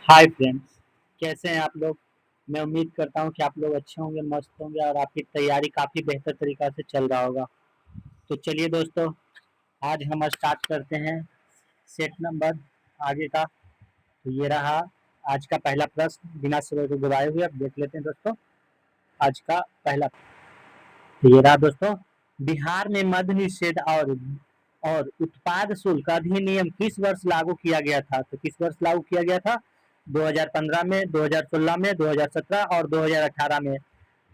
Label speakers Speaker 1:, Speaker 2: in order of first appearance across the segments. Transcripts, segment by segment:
Speaker 1: Hi friends, कैसे हैं आप लोग। मैं उम्मीद करता हूं कि आप लोग अच्छे होंगे, मस्त होंगे और आपकी तैयारी काफ़ी बेहतर तरीक़ा से चल रहा होगा। तो चलिए दोस्तों, आज हम स्टार्ट करते हैं सेट नंबर आगे का। तो ये रहा आज का पहला प्रश्न। बिना समय को गवाए हुए अब देख लेते हैं दोस्तों आज का पहला। तो ये रहा दोस्तों, बिहार में मद्य निषेध और उत्पाद शुल्क अधिनियम किस वर्ष लागू किया गया था। तो किस वर्ष लागू किया गया था? 2015 में, 2016 में, 2017 और 2018 में।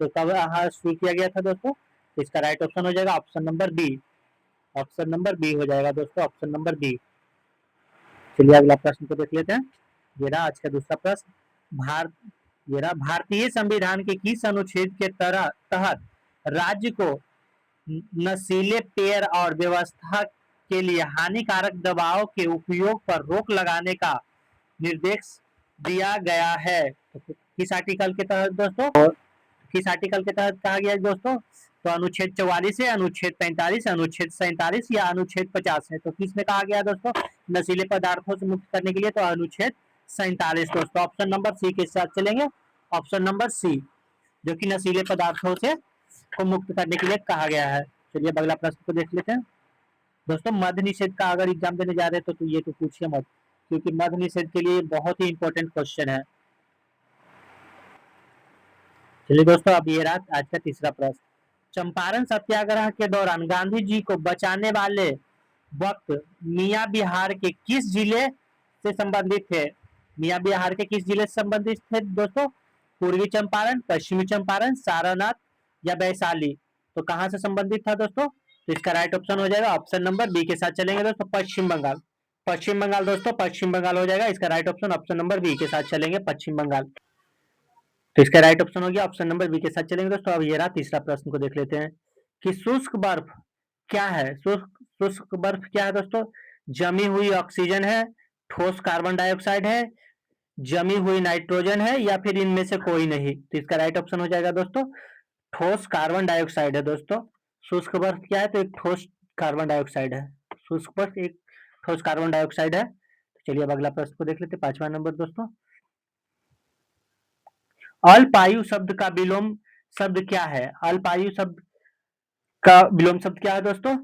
Speaker 1: तो कब शुरू किया गया था दोस्तों? तो इसका राइट ऑप्शन हो जाएगा option number B. Option number B हो जाएगा दोस्तों, ऑप्शन नंबर बी। चलिए अगला प्रश्न को देख लेते हैं। ये रहा आज का दूसरा प्रश्न। भारत ये रहा, भारतीय संविधान के किस अनुच्छेद के तहत राज्य को नशीले पेय और व्यवस्था के लिए हानिकारक दवाओं के उपयोग पर रोक लगाने का निर्देश दिया गया है। तो किस आर्टिकल के तहत दोस्तों? और किस आर्टिकल के तहत कहा गया है दोस्तों? तो अनुच्छेद 44 है, अनुच्छेद 45, अनुच्छेद 47 या अनुच्छेद 50 है। तो किस में कहा गया है दोस्तों नशीले पदार्थों से मुक्त करने के लिए? तो अनुच्छेद 47 दोस्तों। ऑप्शन नंबर सी के साथ चलेंगे, ऑप्शन नंबर सी, जो कि नशीले पदार्थों से को मुक्त करने के लिए कहा गया है। चलिए अगला प्रश्न को देख लेते हैं दोस्तों। मद्य निषेध का अगर एग्जाम देने जा रहे हैं तो ये तो पूछिए मत, क्योंकि मद्य निषेध के लिए बहुत ही इंपॉर्टेंट क्वेश्चन है। चलिए दोस्तों, अब ये रहा आज का तीसरा प्रश्न। चंपारण सत्याग्रह के दौरान गांधी जी को बचाने वाले वक्त मियाँ बिहार के किस जिले से संबंधित थे? मियाँ बिहार के किस जिले से संबंधित थे दोस्तों? पूर्वी चंपारण, पश्चिमी चंपारण, सारनाथ या वैशाली। तो कहाँ से संबंधित था दोस्तों? तो इसका राइट ऑप्शन हो जाएगा ऑप्शन नंबर बी के साथ चलेंगे दोस्तों, पश्चिम बंगाल। पश्चिम बंगाल दोस्तों, पश्चिम बंगाल हो जाएगा इसका right option. Option number B के साथ चलेंगे, पश्चिम बंगाल। तो इसका राइट ऑप्शन हो गया ऑप्शन नंबर बी के साथ चलेंगे दोस्तों। अब ये रहा तीसरा प्रश्न को देख लेते हैं कि शुष्क बर्फ क्या है? शुष्क बर्फ क्या है दोस्तों? जमी हुई ऑक्सीजन है, ठोस कार्बन डाइऑक्साइड है, जमी हुई नाइट्रोजन है या फिर इनमें से कोई नहीं। तो इसका राइट ऑप्शन हो जाएगा दोस्तों ठोस कार्बन डाइऑक्साइड है दोस्तों। शुष्क बर्फ क्या है? तो एक ठोस कार्बन डाइऑक्साइड है। शुष्क बर्फ एक ठोस कार्बन डाइऑक्साइड है। तो चलिए अब अगला प्रश्न को देख लेते हैं, पांचवा नंबर दोस्तों। अल्पायु शब्द का विलोम शब्द क्या है? अल्पायु शब्द का विलोम शब्द क्या है दोस्तों?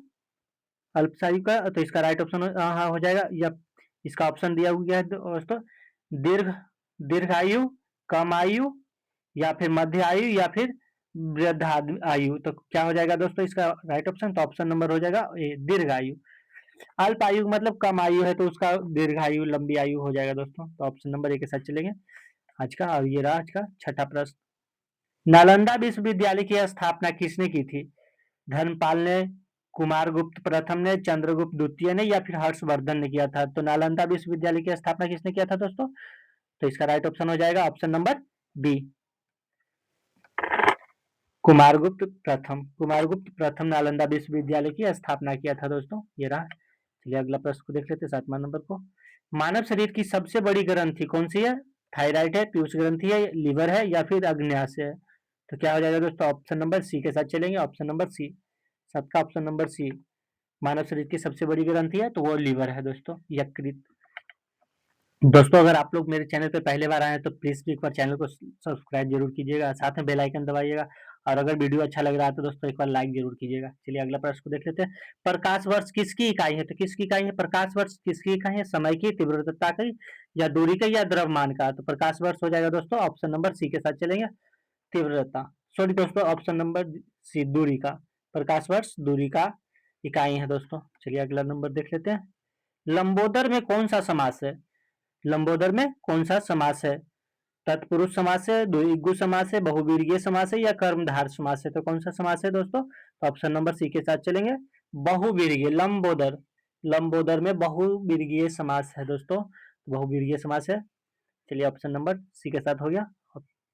Speaker 1: अल्पशायु का। तो इसका राइट ऑप्शन हाँ हो जाएगा, या इसका ऑप्शन दिया हुआ है दोस्तों, दीर्घ दीर्घायु, कम आयु या फिर मध्य आयु या फिर वृद्ध आयु। तो क्या हो जाएगा दोस्तों इसका राइट ऑप्शन? तो ऑप्शन नंबर हो जाएगा दीर्घ आयु। अल्प आयु मतलब कम आयु है, तो उसका दीर्घ आयु लंबी आयु हो जाएगा दोस्तों। तो ऑप्शन नंबर ए के साथ चलेंगे आज का। और ये रहा आज का छठा प्रश्न। नालंदा विश्वविद्यालय की स्थापना किसने की थी? धर्मपाल ने, कुमारगुप्त प्रथम ने, चंद्रगुप्त द्वितीय ने या फिर हर्षवर्धन ने किया था? तो नालंदा विश्वविद्यालय की स्थापना किसने किया था दोस्तों? तो इसका राइट ऑप्शन हो जाएगा ऑप्शन नंबर बी, कुमारगुप्त प्रथम नालंदा विश्वविद्यालय की स्थापना किया था दोस्तों। ये रहा। चलिए अगला प्रश्न को देख लेते हैं, सातवां नंबर को। मानव शरीर की सबसे बड़ी ग्रंथि कौन सी है? थायराइड है, पीयूष ग्रंथि है, लीवर है या फिर अग्न्याशय है? तो क्या हो जाएगा दोस्तों? ऑप्शन नंबर सी के साथ चलेंगे, ऑप्शन नंबर सी। सबका ऑप्शन नंबर सी, मानव शरीर की सबसे बड़ी ग्रंथि है तो वो लीवर है दोस्तों, यकृत। दोस्तों अगर आप लोग मेरे चैनल पे पहले बार आए हैं तो प्लीज एक बार चैनल को सब्सक्राइब जरूर कीजिएगा, साथ में बेल आइकन दबाइएगा और अगर वीडियो अच्छा लग रहा है तो दोस्तों एक बार लाइक जरूर कीजिएगा। चलिए अगला प्रश्न को देख लेते हैं। प्रकाश वर्ष किसकी इकाई है? तो किसकी इकाई है प्रकाश वर्ष? किसकी इकाई है? समय की, तीव्रता की या दूरी का या द्रव्यमान का? तो प्रकाश वर्ष हो जाएगा दोस्तों ऑप्शन नंबर सी के साथ चलेंगे, तीव्रता। सॉरी दोस्तों, ऑप्शन नंबर सी, दूरी का। प्रकाश वर्ष दूरी का इकाई है दोस्तों। चलिए अगला नंबर देख लेते हैं। लंबोदर में कौन सा समास है? लंबोदर में कौन सा समास है? तत्पुरुष समास है, द्विगु समास है, बहुवीर्यीय समास है या कर्मधार समास है? तो कौन सा समास है दोस्तों? तो ऑप्शन नंबर सी के साथ चलेंगे, बहुवीर्यीय। लंबोदर, लंबोदर में बहुवीर्यीय समास है दोस्तों, बहुवीर्यीय समास है। चलिए ऑप्शन नंबर सी के साथ हो गया।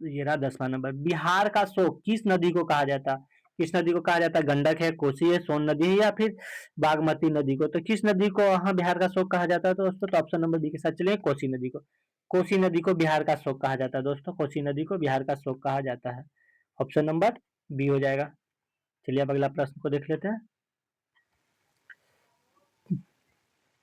Speaker 1: ये रहा 10वां नंबर। बिहार का शोक किस नदी को कहा जाता है? किस नदी को कहा जाता है? गंडक है, कोसी है, सोन नदी है या फिर बागमती नदी को? तो किस नदी को हाँ बिहार का शोक कहा जाता है तो दोस्तों? तो ऑप्शन नंबर बी के साथ चलिए, कोसी नदी को। कोसी नदी को बिहार का शोक कहा जाता है दोस्तों, कोसी नदी को बिहार का शोक कहा जाता है। ऑप्शन नंबर बी हो जाएगा। चलिए अब अगला प्रश्न को देख लेते हैं।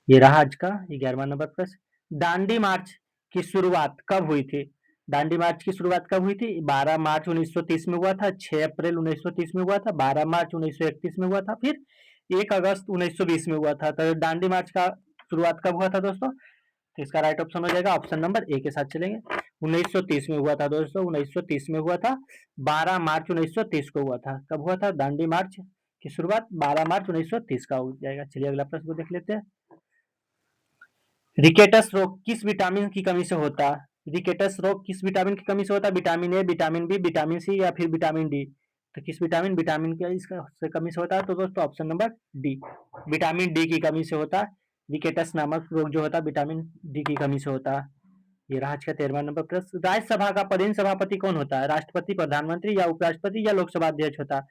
Speaker 1: ये रहा आज का 11वां नंबर प्रश्न। दांडी मार्च की शुरुआत कब हुई थी? दांडी मार्च की शुरुआत कब हुई थी? 12 मार्च 1930 में हुआ था, 6 अप्रैल 1930 में हुआ था, 12 मार्च 1931 में हुआ था, फिर 1 अगस्त 1920 में हुआ था। तो दांडी मार्च का शुरुआत कब हुआ था दोस्तों? तो इसका राइट ऑप्शन हो जाएगा ऑप्शन नंबर ए के साथ चलेंगे। 1930 में हुआ था दोस्तों, 1930 में हुआ था, 12 मार्च 1930 को हुआ था। कब हुआ था दांडी मार्च की शुरुआत? 12 मार्च 1930 का हो जाएगा। चलिए अगला प्रश्न को देख लेते हैं। रिकेटस रोग किस विटामिन की कमी से होता है? रिकेटस रोग किस विटामिन की कमी से होता है? Vitamin A, vitamin B, vitamin C या फिर विटामिन डी? तो किस विटामिन की इसका से कमी से होता है? तो दोस्तों option number D, vitamin D की कमी से होता है। रिकेटस नामक रोग जो होता है विटामिन डी की कमी से होता है। ये रहा आज का 13वां नंबर प्रश्न। राज्यसभा का पदेन सभापति कौन होता है? राष्ट्रपति, प्रधानमंत्री या उपराष्ट्रपति या लोकसभा अध्यक्ष होता है?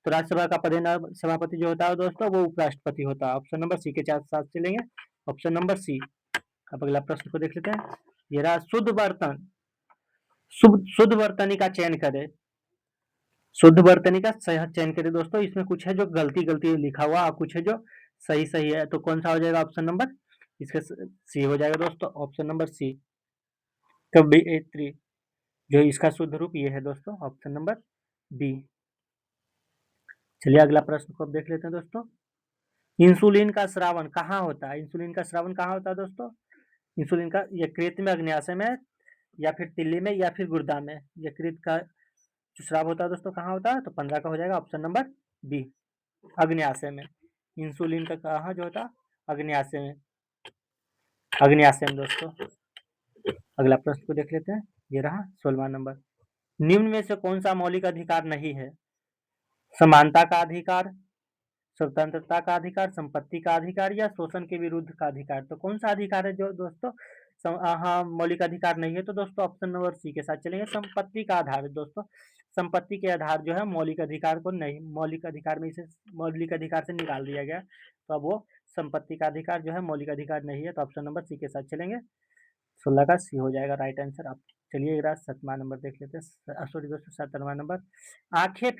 Speaker 1: तो राज्यसभा का पदेन सभापति जो होता है दोस्तों वो उपराष्ट्रपति होता है। ऑप्शन नंबर सी के साथ चलेंगे। Option number C. अब अगला प्रश्न को देख लेते हैं। ये रहा शुद्ध बर्तन, शुद्ध वर्तनी का चयन करें। शुद्ध वर्तनी का सही चयन करें दोस्तों। इसमें कुछ है जो गलती गलती लिखा हुआ और कुछ है जो सही सही है। तो कौन सा हो जाएगा ऑप्शन नंबर? इसका सी हो जाएगा दोस्तों, ऑप्शन नंबर सी। कवियत्री, जो इसका शुद्ध रूप ये है दोस्तों, ऑप्शन नंबर बी। चलिए अगला प्रश्न को अब देख लेते हैं दोस्तों। इंसुलिन का स्रावन कहाँ होता है? इंसुलिन का स्रावन कहाँ होता है दोस्तों? इंसुलिन का यकृत में, अग्न्याशय में, या फिर तिल्ली में, या फिर गुर्दा में? यकृत का जो स्राव होता है दोस्तों कहाँ होता है? तो 15 का हो जाएगा ऑप्शन नंबर बी, अग्न्याशय में। इंसुलिन का कहाँ जो होता है? अग्न्याशय में, अग्न्याशय में दोस्तों। अगला प्रश्न को देख लेते हैं। ये रहा 16वां नंबर। निम्न में से कौन सा मौलिक अधिकार नहीं है? समानता का अधिकार, स्वतंत्रता का अधिकार, संपत्ति का अधिकार या शोषण के विरुद्ध का अधिकार? तो कौन सा अधिकार है जो दोस्तों हाँ मौलिक अधिकार नहीं है? तो दोस्तों ऑप्शन नंबर सी के साथ चलेंगे, संपत्ति का आधार है दोस्तों। संपत्ति के आधार जो है मौलिक अधिकार को नहीं, मौलिक अधिकार में इसे मौलिक अधिकार से निकाल दिया गया। तो अब वो संपत्ति का अधिकार जो है मौलिक अधिकार नहीं है। तो ऑप्शन नंबर सी के साथ चलेंगे। 16 का सी हो जाएगा राइट आंसर। आप चलिए 7वां नंबर देख लेते हैं। सॉरी दोस्तों 17वां नंबर। आंखें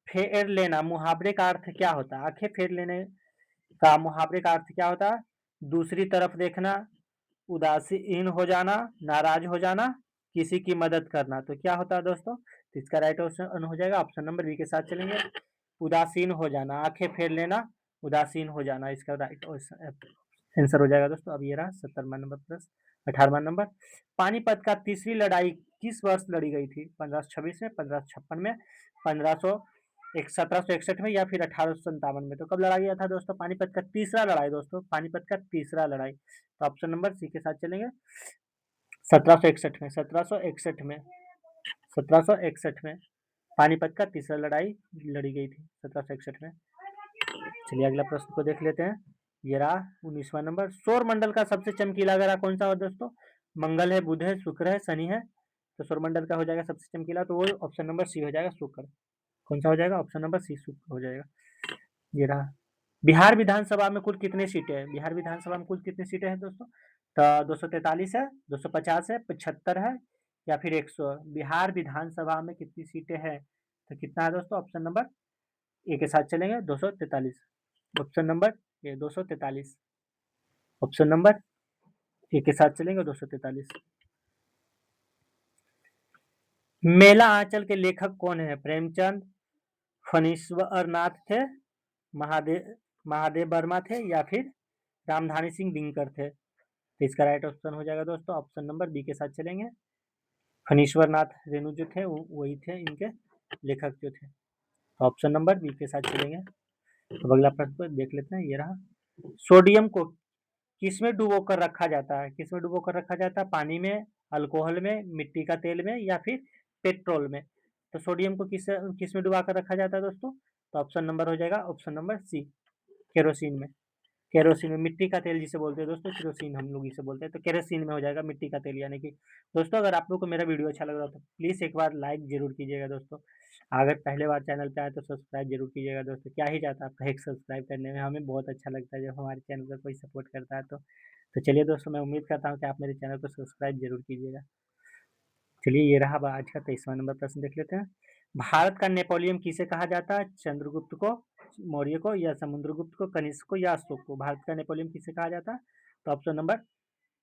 Speaker 1: फेर लेना मुहावरे का अर्थ क्या होता है? आंखें फेर लेने का मुहावरे का अर्थ क्या होता है? दूसरी तरफ देखना, उदासीन हो जाना, नाराज हो जाना, किसी की मदद करना। तो क्या होता है दोस्तों? तो इसका राइट ऑप्शन हो जाएगा ऑप्शन नंबर बी के साथ चलेंगे, उदासीन हो जाना, आंखें फेर लेना, उदासीन हो जाना, इसका राइट आंसर हो जाएगा दोस्तों। अब ये रहा 17वां नंबर प्लस 18वां नंबर। पानीपत का तीसरी लड़ाई किस वर्ष लड़ी गई थी? 1526 में, 1556 में, 1761 में या फिर 1857 में? तो कब लड़ा गया था दोस्तों पानीपत का तीसरा लड़ाई? दोस्तों पानीपत का तीसरा लड़ाई, तो ऑप्शन नंबर सी के साथ चलेंगे, 1761 में, 1761 में, 1761 में पानीपत का तीसरा लड़ाई लड़ी गई थी 1761 में। चलिए अगला प्रश्न को देख लेते हैं। ये रहा 19वां नंबर। सौर मंडल का सबसे चमकीला ग्रह कौन सा हो दोस्तों? मंगल है, बुध है, शुक्र है, शनि है? तो सौर मंडल का हो जाएगा सबसे चमकीला, तो वो ऑप्शन नंबर सी हो जाएगा, शुक्र। कौन सा हो जाएगा? ऑप्शन नंबर सी, शुक्र हो जाएगा। ये रहा। बिहार विधानसभा में कुल कितनी सीटें हैं? बिहार विधानसभा में कुल कितनी सीटें हैं दोस्तों? तो 243 है, 250 है, 75 है या फिर 100? बिहार विधानसभा में कितनी सीटें हैं? तो कितना है दोस्तों? ऑप्शन नंबर ए के साथ चलेंगे, 243। ऑप्शन नंबर ए 243, ऑप्शन नंबर ए के साथ चलेंगे 243। मेला आंचल के लेखक कौन है? प्रेमचंद, फणीश्वर नाथ थे, महादेव महादेव वर्मा थे या फिर रामधानी सिंह दिनकर थे? तो इसका राइट ऑप्शन हो जाएगा दोस्तों ऑप्शन नंबर बी के साथ चलेंगे, फणीश्वर नाथ रेणु जो थे वही थे इनके लेखक जो थे। तो ऑप्शन नंबर बी के साथ चलेंगे। तो अगला प्रश्न देख लेते हैं। ये रहा। सोडियम को किसमें डुबो कर रखा जाता है? किसमें डुबो कर रखा जाता है? पानी में, अल्कोहल में, मिट्टी का तेल में या फिर पेट्रोल में? तो सोडियम को किस में डुबा कर रखा जाता है दोस्तों? तो ऑप्शन नंबर हो जाएगा ऑप्शन नंबर सी, केरोसिन में। केरोसिन में, मिट्टी का तेल जिसे बोलते हैं दोस्तों, केरोसिन हम लोग इसे बोलते हैं। तो केरोसिन में हो जाएगा, मिट्टी का तेल यानी कि। दोस्तों अगर आप लोग को मेरा वीडियो अच्छा लग रहा हो तो प्लीज़ एक बार लाइक जरूर कीजिएगा दोस्तों। अगर पहले बार चैनल पे आए तो सब्सक्राइब जरूर कीजिएगा दोस्तों। क्या ही जाता है आपका एक सब्सक्राइब करने में, हमें बहुत अच्छा लगता है जब हमारे चैनल का कोई सपोर्ट करता है। तो चलिए दोस्तों, मैं उम्मीद करता हूँ कि आप मेरे चैनल को सब्सक्राइब जरूर कीजिएगा। चलिए ये रहा आज का 23वां नंबर प्रश्न देख लेते हैं। भारत का नेपोलियन किसे कहा जाता है? चंद्रगुप्त को, मौर्य को, या समुद्रगुप्त को, कनिष्क को या अशोक को? भारत का नेपोलियन किसे कहा जाता है? तो ऑप्शन नंबर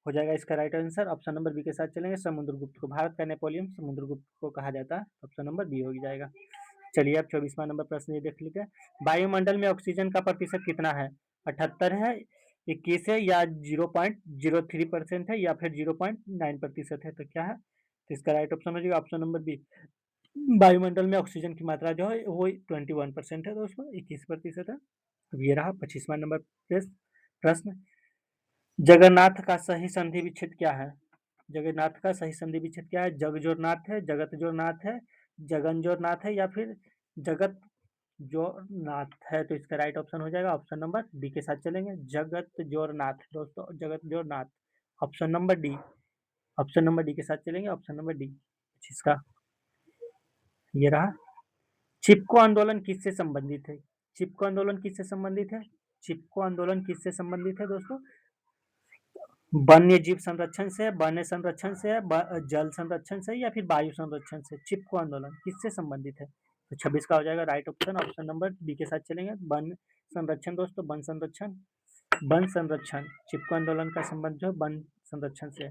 Speaker 1: हो जाएगा इसका right answer. Option number B के साथ चलेंगे, समुद्रगुप्त को। भारत का नेपोलियन समुद्रगुप्त को कहा जाता है। ऑप्शन नंबर बी हो जाएगा। चलिए अब 24वां नंबर प्रश्न ये देख लेते हैं। वायुमंडल में ऑक्सीजन का प्रतिशत कितना है? 78 है, 21 है, या 0.03% है, या फिर 0.9% है? तो क्या है? तो इसका राइट ऑप्शन हो जाएगा ऑप्शन नंबर बी। वायुमंडल में ऑक्सीजन की मात्रा जो है वो 21% है दोस्तों, 21% है। अब ये रहा 25वां नंबर प्रश्न। जगन्नाथ का सही संधि विच्छेद क्या है? जगन्नाथ का सही संधि विच्छेद क्या है? जगजोरनाथ है, जगत जोरनाथ है, जगन जोरनाथ है, या फिर जगत जोरनाथ है? तो इसका राइट ऑप्शन हो जाएगा ऑप्शन नंबर डी के साथ चलेंगे, जगत जोरनाथ दोस्तों, जगत जोरनाथ। Option number D, option number D के साथ चलेंगे, ऑप्शन नंबर डी। जिसका ये रहा। चिपको आंदोलन किससे संबंधित है? चिपको आंदोलन किससे संबंधित है? चिपको आंदोलन किससे संबंधित है दोस्तों? वन्य जीव संरक्षण से, वन्य संरक्षण से, जल संरक्षण से, या फिर वायु संरक्षण से? चिपको आंदोलन किससे संबंधित है? तो 26 का हो जाएगा right option, option number B के साथ चलेंगे, वन संरक्षण दोस्तों, वन संरक्षण। वन संरक्षण, चिपको आंदोलन का संबंध जो वन संरक्षण से।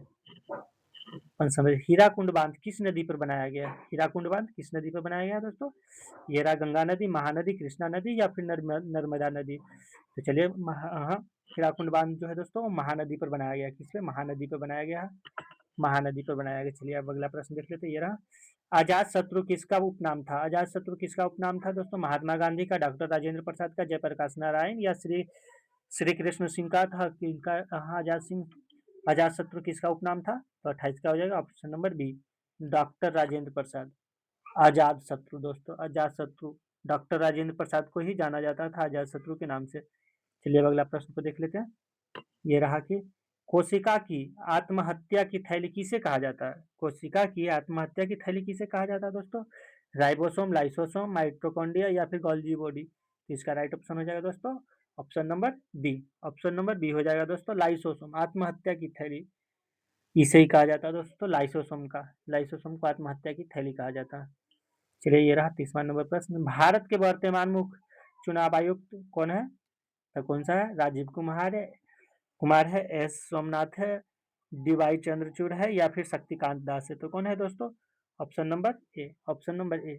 Speaker 1: वन संरक्षण। हीराकुंड बांध किस नदी पर बनाया गया? हीराकुंड बांध किस नदी पर बनाया गया दोस्तों? ये रहा गंगा नदी, महानदी, कृष्णा नदी, या फिर नर्मदा नदी? तो चलिए हीराकुंड बांध जो है दोस्तों महानदी पर बनाया गया। किस पे? महानदी पर बनाया गया, महानदी पर बनाया गया। चलिए अब अगला प्रश्न देख लेते हैं। ये रहा। अजात शत्रु किसका उपनाम था? अजात शत्रु किसका उपनाम था दोस्तों? महात्मा गांधी का, डॉक्टर राजेंद्र प्रसाद का, जयप्रकाश नारायण, या श्री कृष्ण सिंह का था? किनका? अजात शत्रु किसका उपनाम था? तो 28 का हो जाएगा option number B, doctor Rajendra Prasad. आजाद शत्रु दोस्तों, अजात शत्रु, डॉक्टर राजेंद्र प्रसाद को ही जाना जाता था अजात शत्रु के नाम से। चलिए अब अगला प्रश्न को देख लेते हैं। ये रहा कि कोशिका की आत्महत्या की थैली किसे कहा जाता है? कोशिका की आत्महत्या की थैली किसे कहा जाता है दोस्तों? राइबोसोम, लाइसोसोम, माइटोकॉन्ड्रिया, या फिर गोल्गी बॉडी? तो इसका राइट ऑप्शन हो जाएगा दोस्तों option number B. Option number B हो जाएगा दोस्तों, लाइसोसोम। आत्महत्या की थैली इसे ही कहा जाता है दोस्तों, लाइसोसोम का। लाइसोसोम को आत्महत्या की थैली कहा जाता है। चलिए ये रहा 30वां नंबर प्रश्न। भारत के वर्तमान मुख्य चुनाव आयुक्त कौन है? तो कौन सा है? राजीव कुमार है, एस सोमनाथ है, डी वाई चंद्रचूड़ है, या फिर शक्तिकांत दास है? तो कौन है दोस्तों? Option number A, option number A,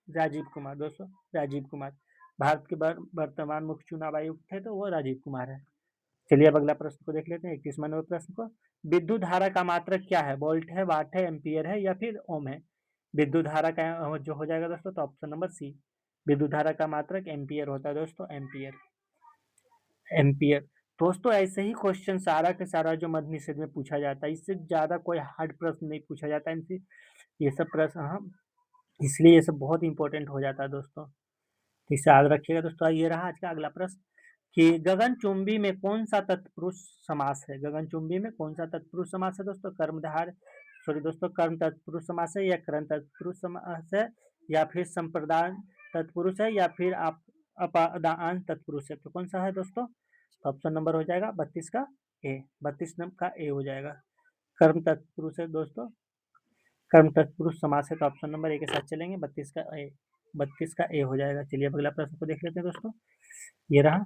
Speaker 1: Rajiv Kumar दोस्तों, राजीव कुमार। भारत के वर्तमान मुख्य चुनाव आयुक्त है तो वो राजीव कुमार है। चलिए अब अगला प्रश्न को देख लेते हैं, 31वां नंबर प्रश्न को। विद्युत धारा का मात्रक क्या है? वोल्ट है, वाट है, एम्पियर है, या फिर ओम है? विद्युत धारा का जो हो जाएगा दोस्तों, तो ऑप्शन नंबर सी, विद्युत धारा का मात्रक एम्पियर होता है दोस्तों, एम्पियर। एम्पियर दोस्तों, ऐसे ही क्वेश्चन सारा के सारा जो मध्य निषेध में पूछा जाता है, इससे ज्यादा कोई हार्ड प्रश्न नहीं पूछा जाता है इनसे। ये सब प्रश्न इसलिए ये सब बहुत इंपॉर्टेंट हो जाता है दोस्तों, तो इसे याद रखिएगा दोस्तों। ये रहा आज का अगला प्रश्न कि गगनचुंबी में कौन सा तत्पुरुष समास है? गगनचुंबी में कौन सा तत्पुरुष समास है दोस्तों? कर्म तत्पुरुष समास है, या करण तत्पुरुष समास है, या फिर संप्रदान तत्पुरुष है, या फिर आप अपादान तत्पुरुष है? तो कौन सा है दोस्तों? तो ऑप्शन नंबर हो जाएगा 32 का ए, 32 नंबर का ए हो जाएगा। कर्म तत्पुरुष है दोस्तों, कर्म तत्पुरुष समास है, तो ऑप्शन नंबर ए के साथ चलेंगे, 32 का ए, 32 का ए हो जाएगा। चलिए अगला प्रश्न को देख लेते हैं दोस्तों। ये रहा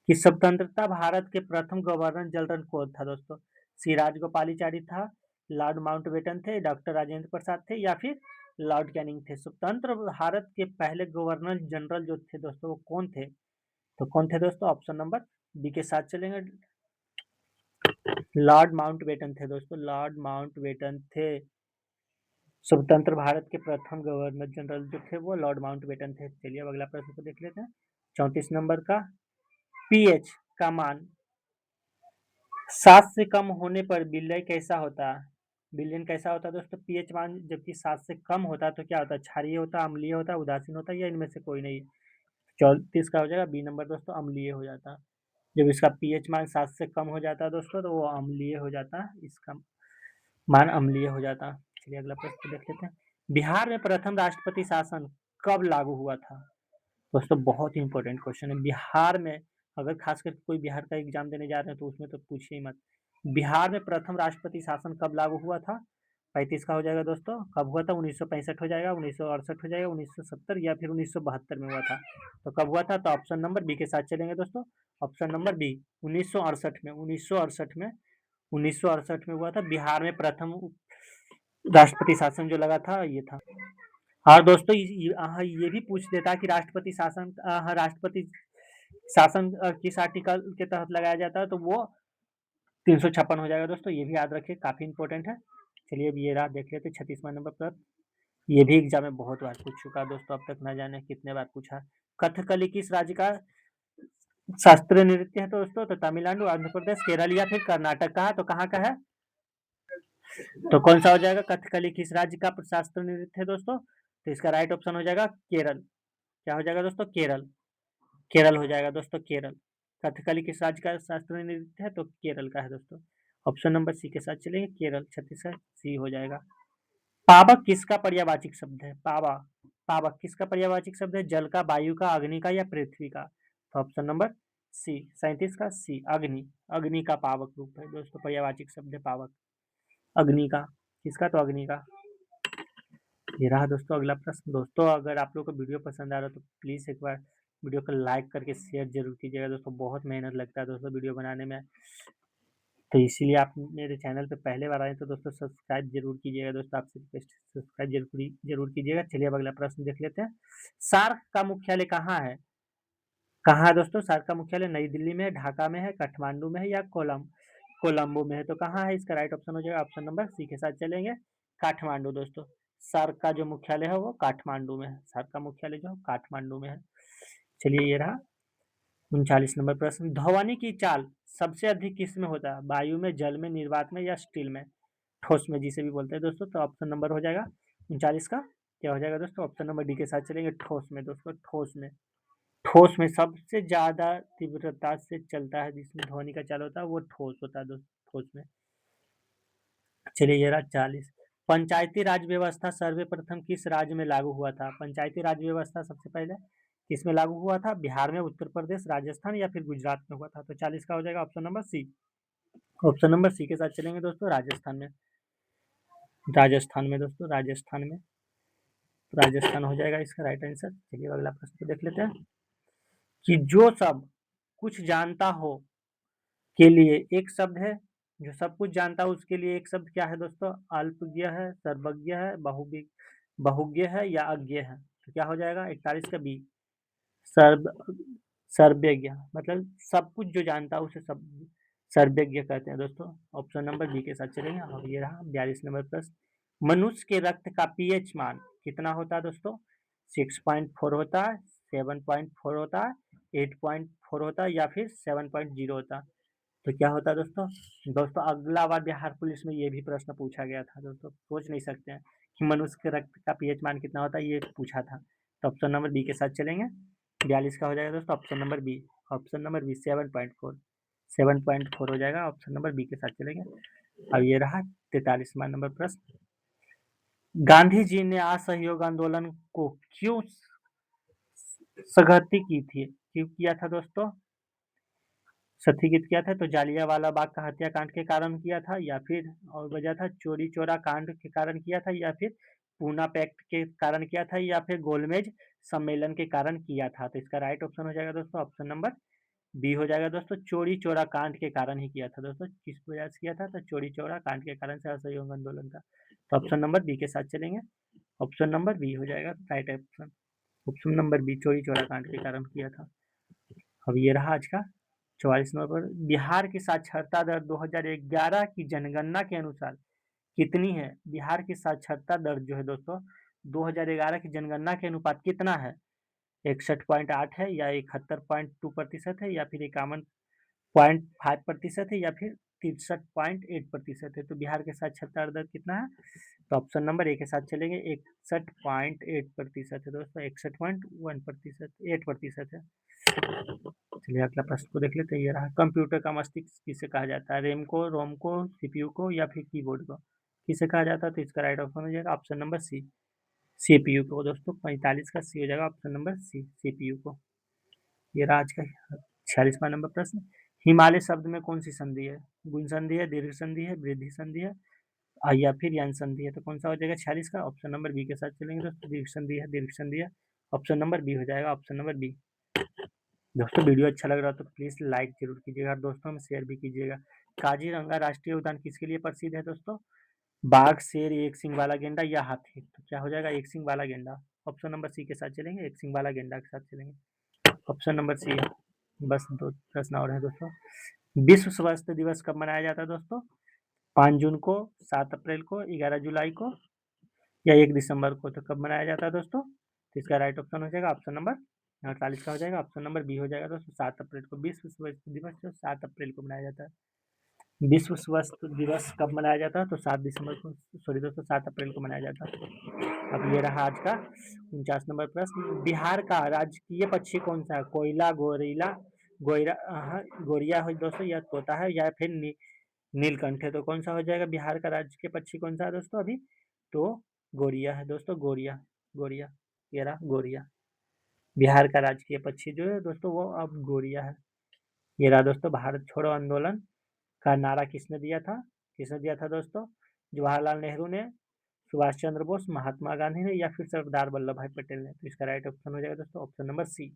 Speaker 1: कि स्वतंत्रता भारत के प्रथम गवर्नर जनरल कौन था दोस्तों? सी राजगोपालाचारी था, लॉर्ड माउंटबेटन थे, डॉक्टर राजेंद्र प्रसाद थे, या फिर लॉर्ड कैनिंग थे? स्वतंत्र भारत के पहले गवर्नर जनरल जो थे दोस्तों वो कौन थे? तो कौन थे दोस्तों? ऑप्शन नंबर बी के साथ चलेंगे, लॉर्ड माउंटबेटन थे दोस्तों, लॉर्ड माउंटबेटन थे। स्वतंत्र भारत के प्रथम गवर्नर जनरल जो थे वो लॉर्ड माउंटबेटन थे। चलिए अब अगला प्रश्न को देख लेते हैं, 34 नंबर का। पीएच का मान 7 से कम होने पर विलय कैसा होता है? विलयन कैसा होता है दोस्तों? पीएच मान जबकि 7 से कम होता है तो क्या होता है? क्षारीय होता है, अम्लीय होता है, उदासीन होता है, या इनमें से कोई नहीं? 34 का हो जाएगा बी नंबर दोस्तों, अम्लीय हो जाता है। जब इसका पीएच मान 7 से कम हो जाता है दोस्तों तो वो अम्लीय हो जाता है, इसका मान अम्लीय हो जाता है। चलिए अगला प्रश्न देख लेते हैं। बिहार में प्रथम राष्ट्रपति शासन कब लागू हुआ था? दोस्तों बहुत ही इंपॉर्टेंट क्वेश्चन है। बिहार में अगर खास करके कोई बिहार का एग्जाम देने जा रहे हैं तो उसमें तो पूछिए मत। बिहार में प्रथम राष्ट्रपति शासन कब लागू हुआ था? 35 का हो जाएगा दोस्तों। कब हुआ था? 1965 हो जाएगा, 1968 हो जाएगा, 1970 या फिर 1972 में हुआ था। तो कब हुआ था? तो ऑप्शन नंबर बी के साथ चलेंगे दोस्तों। ऑप्शन नंबर बी 1968 में, 1968 में, 1968 में हुआ था। बिहार में प्रथम राष्ट्रपति शासन जो लगा था ये था। और दोस्तों ये भी पूछ देता है कि राष्ट्रपति शासन किस आर्टिकल के तहत लगाया जाता है, तो वो 356 हो जाएगा दोस्तों। ये भी याद रखिए, काफी इंपॉर्टेंट है। चलिए अब ये रहा, देख लेते 36वां नंबर पर। ये भी एग्जाम में बहुत बार पूछ चुका है दोस्तों, अब तक न जाने कितने बार पूछा। कथकली किस राज्य का शास्त्रीय नृत्य है दोस्तों? तो तमिलनाडु, आंध्र प्रदेश, केरल या फिर कर्नाटक का है। तो कहाँ का है? तो कौन सा हो जाएगा? कथकली किस राज्य का शास्त्रीय नृत्य है दोस्तों? तो इसका राइट ऑप्शन हो जाएगा केरल। क्या हो जाएगा दोस्तों? केरल। केरल हो जाएगा दोस्तों, केरल। कथकली किस राज्य का शास्त्रीय नृत्य है? तो केरल का है दोस्तों। ऑप्शन नंबर सी के साथ चलेंगे, केरल। 36 का सी हो जाएगा। पावक किसका पर्यायवाची शब्द है? पावक किसका पर्यायवाची शब्द है? जल का, वायु का, अग्नि का या पृथ्वी का? तो ऑप्शन नंबर सी, 37 का सी, अग्नि। अग्नि का पावक रूप है दोस्तों, पर्यायवाची शब्द है पावक। अग्नि का। किसका? तो अग्नि का। ये रहा दोस्तों अगला प्रश्न। दोस्तों अगर आप लोग को वीडियो पसंद आ रहा है तो प्लीज़ एक बार वीडियो को लाइक करके शेयर जरूर कीजिएगा दोस्तों। बहुत मेहनत लगता है दोस्तों वीडियो बनाने में, तो इसीलिए आप मेरे चैनल पे पहले बार आए तो दोस्तों सब्सक्राइब जरूर कीजिएगा दोस्तों, आपसे रिक्वेस्ट, सब्सक्राइब जरूर जरूर कीजिएगा। चलिए अब अगला प्रश्न देख लेते हैं। सार्क का मुख्यालय कहाँ है? कहाँ है दोस्तों सार्क का मुख्यालय? नई दिल्ली में है, ढाका में है, काठमांडू में है या कोलंबो में है? तो कहाँ है? इसका राइट ऑप्शन हो जाएगा ऑप्शन नंबर सी के साथ चलेंगे, काठमांडू दोस्तों। सार्क का जो मुख्यालय है वो काठमांडू में है। सार्क का मुख्यालय जो काठमांडू में है। चलिए ये रहा 39 नंबर प्रश्न। ध्वनि की चाल सबसे अधिक किस में होता है? वायु में, जल में, निर्वात में या स्टील में? ठोस में जिसे भी बोलते हैं दोस्तों। तो ऑप्शन नंबर हो जाएगा 39 का क्या हो जाएगा दोस्तों? ऑप्शन नंबर डी के साथ चलेंगे, ठोस में दोस्तों। ठोस में, ठोस में सबसे ज्यादा तीव्रता से चलता है, जिसमें ध्वनि का चाल होता है वो ठोस होता है दोस्तों, ठोस में। चलिए ये रहा 40। पंचायती राज व्यवस्था सर्वप्रथम किस राज्य में लागू हुआ था? पंचायती राज व्यवस्था सबसे पहले किसमें लागू हुआ था? बिहार में, उत्तर प्रदेश, राजस्थान या फिर गुजरात में हुआ था? तो 40 का हो जाएगा option number C. Option number C के साथ चलेंगे दोस्तों, राजस्थान में। राजस्थान में दोस्तों, राजस्थान में। तो राजस्थान हो जाएगा इसका राइट आंसर। चलिए अगला प्रश्न देख लेते हैं कि जो सब कुछ जानता हो के लिए एक शब्द है। जो सब कुछ जानता है उसके लिए एक शब्द क्या है दोस्तों? अल्पज्ञ है, सर्वज्ञ है, बहुज्ञ है या अज्ञ है? तो क्या हो जाएगा? 41 का बी, सर्व सर्वज्ञ। मतलब सब कुछ जो जानता है उसे सब सर्वज्ञ कहते हैं दोस्तों। ऑप्शन नंबर बी के साथ चलेंगे। और ये रहा 42 नंबर प्रश्न। मनुष्य के रक्त का पीएच मान कितना होता है दोस्तों? 6.4 होता है, 7.4 होता है, 8.4 होता है या फिर 7.0 होता है? तो क्या होता है दोस्तों? दोस्तों अगला बार बिहार पुलिस में ये भी प्रश्न पूछा गया था दोस्तों, सोच नहीं सकते हैं कि मनुष्य के रक्त का पीएच मान कितना होता है, ये पूछा था। तो ऑप्शन नंबर बी के साथ चलेंगे। 42 का हो जाएगा दोस्तों option number B. Option number B 7.4, 7.4 हो जाएगा। ऑप्शन नंबर बी के साथ चलेंगे। अब ये रहा 43वां नंबर प्रश्न। गांधी जी ने असहयोग आंदोलन को क्यों संगठित की थी? क्यों किया था दोस्तों? सत्याग्रह किया था? तो जालियांवाला बाग का हत्याकांड के कारण किया था, या फिर और वजह था चोरी चोरा कांड के कारण किया था, या फिर पूना पैक्ट के कारण किया था, या फिर गोलमेज सम्मेलन के कारण किया था? तो इसका राइट ऑप्शन हो जाएगा दोस्तों ऑप्शन नंबर बी हो जाएगा दोस्तों, चोरी चोरा कांड के कारण ही किया था दोस्तों। किस वजह से किया था? तो चोरी चोरा कांड के कारण से असहयोग आंदोलन का। तो ऑप्शन नंबर बी के साथ चलेंगे। ऑप्शन नंबर बी हो जाएगा right option. Option number B, चोरी चोरा कांड के कारण किया था। अब ये रहा आज का 44 नंबर। बिहार की साक्षरता दर 2011 की जनगणना के अनुसार कितनी है? बिहार की साक्षरता दर जो है दोस्तों 2011 की जनगणना के अनुपात कितना है? 61.8 है, या 71.2% है, या फिर 51.5% है, या फिर 63.8% है? तो बिहार के साक्षरता दर कितना है? तो ऑप्शन नंबर ए के साथ चलेंगे, 61.8% है दोस्तों। 61.1%, 8% है। चलिए अगला प्रश्न को देख लेते हैं। ये रहा, कंप्यूटर का मस्तिष्क किसे कहा जाता है? रैम को, रोम को, सीपीयू को या फिर कीबोर्ड को? किसे कहा जाता है? तो इसका राइट ऑप्शन हो जाएगा ऑप्शन नंबर सी, सीपीयू को दोस्तों। 45 का सी हो जाएगा ऑप्शन नंबर सी, सीपीयू को। ये रहा आज का 46वां नंबर प्रश्न। हिमालय शब्द में कौन सी संधि है? गुण संधि है, दीर्घ संधि है, वृद्धि संधि है, या फिर यन संधि है, तो कौन सा हो जाएगा 46 का? ऑप्शन नंबर बी के साथ चलेंगे दोस्तों। दीर्घ संधि है, दीर्घ संधि है, ऑप्शन नंबर बी हो जाएगा, ऑप्शन नंबर बी। दोस्तों वीडियो अच्छा लग रहा हो तो प्लीज लाइक जरूर कीजिएगा, दोस्तों में शेयर भी कीजिएगा। काजीरंगा राष्ट्रीय उद्यान किसके लिए प्रसिद्ध है दोस्तों? बाघ, शेर, एक सिंग वाला गेंडा या हाथी? तो क्या हो जाएगा? एक सिंग वाला गेंडा। ऑप्शन नंबर सी के साथ चलेंगे, एक सिंग वाला गेंडा के साथ चलेंगे, ऑप्शन नंबर सी है। बस दो प्रश्न और है दोस्तों। विश्व स्वास्थ्य दिवस कब मनाया जाता है दोस्तों? 5 जून को, 7 अप्रैल को, 11 जुलाई को या 1 दिसंबर को? तो कब मनाया जाता है दोस्तों? तो इसका राइट ऑप्शन हो जाएगा ऑप्शन नंबर 48 का हो जाएगा, ऑप्शन नंबर बी हो जाएगा दोस्तों, 7 अप्रैल को। विश्व स्वास्थ्य दिवस जो 7 अप्रैल को मनाया जाता है। विश्व स्वास्थ्य दिवस कब मनाया जाता है? तो 7 दिसंबर को, सॉरी दोस्तों, 7 अप्रैल को मनाया जाता है। अब ये रहा आज का 49 नंबर प्रश्न। बिहार का राजकीय पक्षी कौन सा है? कोयला, गोरिल्ला, गोरिया हो दोस्तों, या तोता है, या फिर नीलकंठ है? तो कौन सा हो जाएगा? बिहार का राजकीय पक्षी कौन सा है दोस्तों अभी? तो गोरिया है दोस्तों, गोरिया, गोरिया, ये रहा गोरिया। बिहार का राजकीय पक्षी जो है दोस्तों वो अब गोरिया है। ये रहा दोस्तों। भारत छोड़ो आंदोलन का नारा किसने दिया था? किसने दिया था दोस्तों? जवाहरलाल नेहरू ने, सुभाष चंद्र बोस, महात्मा गांधी ने या फिर सरदार वल्लभ भाई पटेल ने? तो इसका राइट ऑप्शन हो जाएगा दोस्तों ऑप्शन नंबर सी,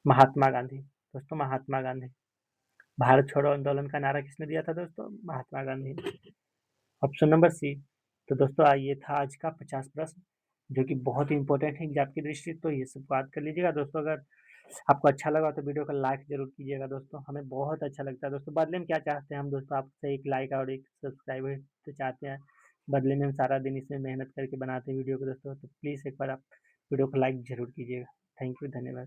Speaker 1: महात्मा गांधी। दोस्तों महात्मा गांधी। भारत छोड़ो आंदोलन का नारा किसने दिया था दोस्तों? महात्मा गांधी ने, ऑप्शन नंबर सी। तो दोस्तों ये था आज का 50 प्रश्न, जो कि बहुत ही इंपॉर्टेंट है एग्जाम की दृष्टि से, तो ये सब बात कर लीजिएगा दोस्तों। अगर आपको अच्छा लगा तो वीडियो को लाइक जरूर कीजिएगा दोस्तों, हमें बहुत अच्छा लगता है दोस्तों। बदले में क्या चाहते हैं हम दोस्तों? आपसे एक लाइक और एक सब्सक्राइबर तो चाहते हैं, बदले में हम सारा दिन इसमें मेहनत करके बनाते हैं वीडियो को दोस्तों। तो प्लीज़ एक बार आप वीडियो को लाइक जरूर कीजिएगा। थैंक यू, धन्यवाद।